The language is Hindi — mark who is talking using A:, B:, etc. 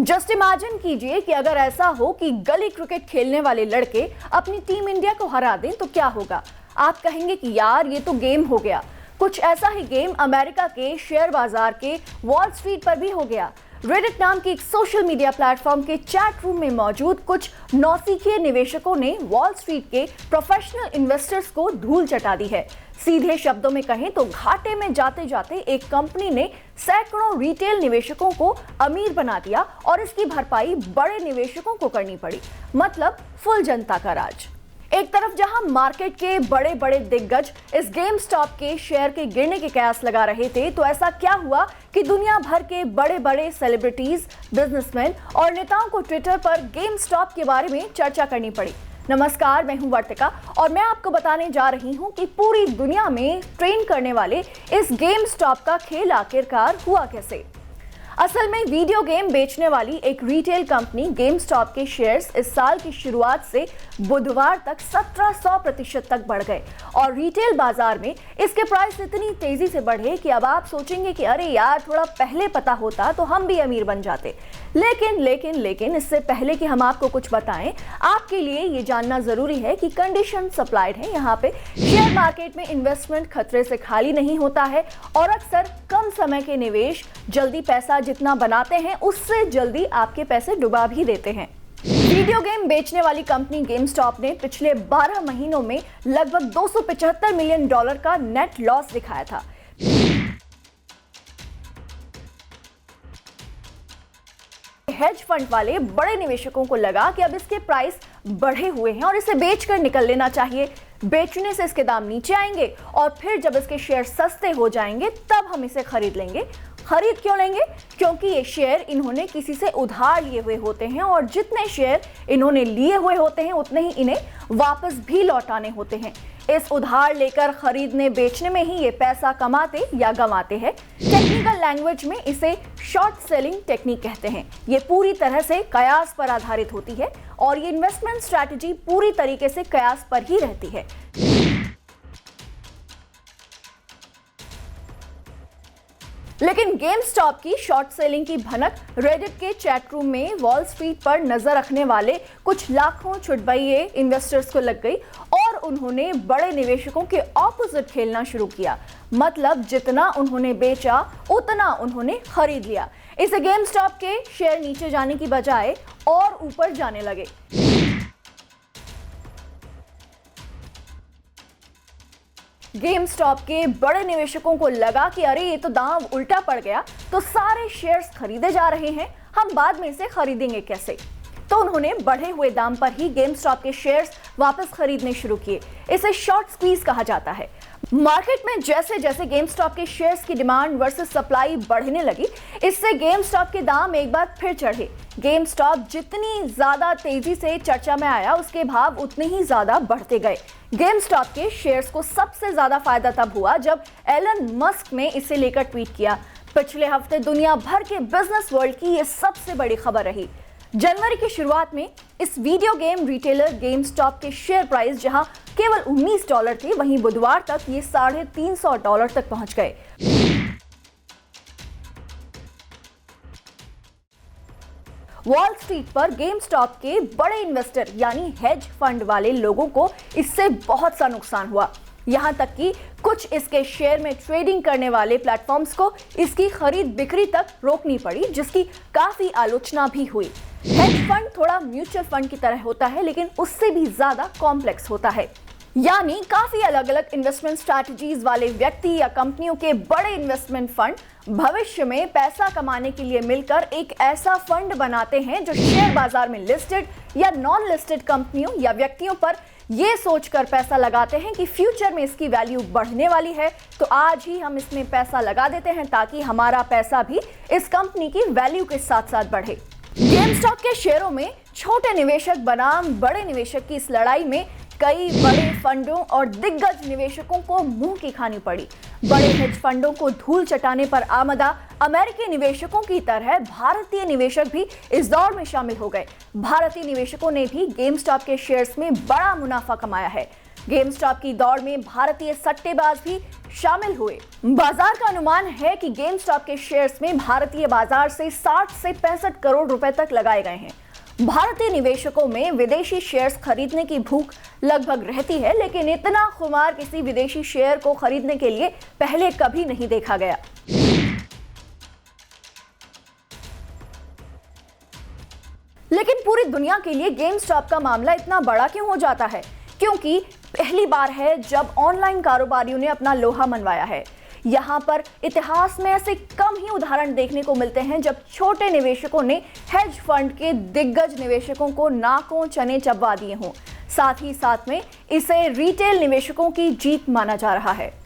A: जस्ट इमेजिन कीजिए कि अगर ऐसा हो कि गली क्रिकेट खेलने वाले लड़के अपनी टीम इंडिया को हरा दें तो क्या होगा। आप कहेंगे कि यार ये तो गेम हो गया। कुछ ऐसा ही गेम अमेरिका के शेयर बाजार के वॉल स्ट्रीट पर भी हो गया। रेडिट नाम की एक सोशल मीडिया प्लेटफॉर्म के चैट रूम में मौजूद कुछ नौसिखिए निवेशकों ने वॉल स्ट्रीट के प्रोफेशनल इन्वेस्टर्स को धूल चटा दी है। सीधे शब्दों में कहें तो घाटे में जाते जाते एक कंपनी ने सैकड़ों रिटेल निवेशकों को अमीर बना दिया और इसकी भरपाई बड़े निवेशकों को करनी पड़ी। मतलब फुल जनता का राज। एक तरफ जहां मार्केट के बड़े बड़े दिग्गज इस गेम स्टॉप के शेयर के गिरने के कयास लगा रहे थे, तो ऐसा क्या हुआ कि दुनिया भर के बड़े बड़े सेलिब्रिटीज, बिजनेसमैन और नेताओं को ट्विटर पर गेम स्टॉप के बारे में चर्चा करनी पड़ी। नमस्कार, मैं हूं वर्तिका और मैं आपको बताने जा रही हूं कि पूरी दुनिया में ट्रेंड करने वाले इस गेम स्टॉप का खेल आखिरकार हुआ कैसे। असल में वीडियो गेम बेचने वाली एक रिटेल कंपनी गेम स्टॉप के शेयर्स इस साल की शुरुआत से बुधवार तक 1700% तक बढ़ गए और रिटेल बाजार में इसके प्राइस इतनी तेजी से बढ़े कि अब आप सोचेंगे कि अरे यार, थोड़ा पहले पता होता तो हम भी अमीर बन जाते। लेकिन इससे पहले कि हम आपको कुछ बताएं, आपके लिए ये जानना जरूरी है कि कंडीशन सप्लाइड है। यहाँ पे शेयर मार्केट में इन्वेस्टमेंट खतरे से खाली नहीं होता है और अक्सर कम समय के निवेश जल्दी पैसा जितना बनाते हैं उससे जल्दी आपके पैसे डुबा भी देते हैं। वीडियो गेम बेचने वाली कंपनी गेम स्टॉप ने पिछले 12 महीनों में लगभग $275 मिलियन का नेट लॉस दिखाया था। हेज फंड वाले बड़े निवेशकों को लगा कि अब इसके प्राइस बढ़े हुए हैं और इसे बेचकर निकल लेना चाहिए। बेचने से इसके दाम नीचे आएंगे और फिर जब इसके शेयर सस्ते हो जाएंगे तब हम इसे खरीद लेंगे। खरीद क्यों लेंगे? क्योंकि ये शेयर इन्होंने किसी से उधार लिए हुए होते हैं और जितने शेयर इन्होंने लिए हुए होते हैं उतने ही इन्हें वापस भी लौटाने होते हैं। इस उधार लेकर खरीदने बेचने में ही ये पैसा कमाते या गंवाते हैं। टेक्निकल लैंग्वेज में इसे शॉर्ट सेलिंग टेक्निक कहते हैं। ये पूरी तरह से कयास पर आधारित होती है और ये इन्वेस्टमेंट स्ट्रैटेजी पूरी तरीके से कयास पर ही रहती है। लेकिन गेम स्टॉप की शॉर्ट सेलिंग की भनक रेडिट के चैट रूम में वॉल स्ट्रीट पर नजर रखने वाले कुछ लाखों छुटभइये इन्वेस्टर्स को लग गई और उन्होंने बड़े निवेशकों के ऑपोजिट खेलना शुरू किया। मतलब जितना उन्होंने बेचा उतना उन्होंने खरीद लिया। इसे गेम स्टॉप के शेयर नीचे जाने की बजाय और ऊपर जाने लगे। गेम स्टॉप के बड़े निवेशकों को लगा कि अरे ये तो दांव उल्टा पड़ गया, तो सारे शेयर्स खरीदे जा रहे हैं, हम बाद में इसे खरीदेंगे कैसे। तो उन्होंने बढ़े हुए दाम पर ही गेम स्टॉप के शेयर्स वापस खरीदने शुरू किए। इसे शॉर्ट स्क्वीज कहा जाता है। मार्केट में जैसे जैसे गेम स्टॉप के शेयर्स की डिमांड वर्सेस सप्लाई बढ़ने लगी, इससे गेम स्टॉप के दाम एक बार फिर चढ़े। गेम स्टॉप जितनी ज्यादा तेजी से चर्चा में आया, उसके भाव उतने ही ज्यादा बढ़ते गए। गेम स्टॉप के शेयर्स को सबसे ज्यादा फायदा तब हुआ जब एलन मस्क ने इसे लेकर ट्वीट किया। पिछले हफ्ते दुनिया भर के बिजनेस वर्ल्ड की यह सबसे बड़ी खबर रही। जनवरी की शुरुआत में इस video game retailer game stop के शेयर प्राइस जहां केवल $19 थे, वहीं बुधवार तक ये $350 तक पहुंच गए। वॉल स्ट्रीट पर गेम स्टॉप के बड़े इन्वेस्टर यानी हेज फंड वाले लोगों को इससे बहुत सा नुकसान हुआ। यहां तक कि कुछ इसके शेयर में ट्रेडिंग करने वाले प्लेटफॉर्म्स को इसकी खरीद बिक्री तक रोकनी पड़ी, जिसकी काफी आलोचना भी हुई। हेज फंड थोड़ा म्यूचुअल फंड की तरह होता है, लेकिन उससे भी ज्यादा कॉम्प्लेक्स होता है। यानी काफी अलग अलग इन्वेस्टमेंट स्ट्रैटेजीज वाले व्यक्ति या कंपनियों के बड़े इन्वेस्टमेंट फंड भविष्य में पैसा कमाने के लिए मिलकर एक ऐसा फंड बनाते हैं जो शेयर बाजार में लिस्टेड या नॉन लिस्टेड कंपनियों या व्यक्तियों पर यह सोचकर पैसा लगाते हैं कि फ्यूचर में इसकी वैल्यू बढ़ने वाली है, तो आज ही हम इसमें पैसा लगा देते हैं ताकि हमारा पैसा भी इस कंपनी की वैल्यू के साथ साथ बढ़े। गेम स्टॉप के शेयरों में छोटे निवेशक बनाम बड़े निवेशक की इस लड़ाई में कई बड़े फंडों और दिग्गज निवेशकों को मुंह की खानी पड़ी। बड़े हेज फंडों को धूल चटाने पर आमदा अमेरिकी निवेशकों की तरह भारतीय निवेशक भी इस दौर में शामिल हो गए। भारतीय निवेशकों ने भी गेम स्टॉप के शेयर्स में बड़ा मुनाफा कमाया है। गेम स्टॉप की दौड़ में भारतीय सट्टेबाज भी शामिल हुए। बाजार का अनुमान है कि गेमस्टॉप के शेयर्स में भारतीय बाजार से 60 से 65 करोड़ रुपए तक लगाए गए हैं। भारतीय निवेशकों में विदेशी शेयर्स खरीदने की भूख लगभग रहती है, लेकिन इतना खुमार किसी विदेशी शेयर को खरीदने के लिए पहले कभी नहीं देखा गया। लेकिन पूरी दुनिया के लिए गेमस्टॉप का मामला इतना बड़ा क्यों हो जाता है? क्योंकि पहली बार है जब ऑनलाइन कारोबारियों ने अपना लोहा मनवाया है। यहाँ पर इतिहास में ऐसे कम ही उदाहरण देखने को मिलते हैं जब छोटे निवेशकों ने हेज फंड के दिग्गज निवेशकों को नाकों चने चबवा दिए हों। साथ ही साथ में इसे रिटेल निवेशकों की जीत माना जा रहा है।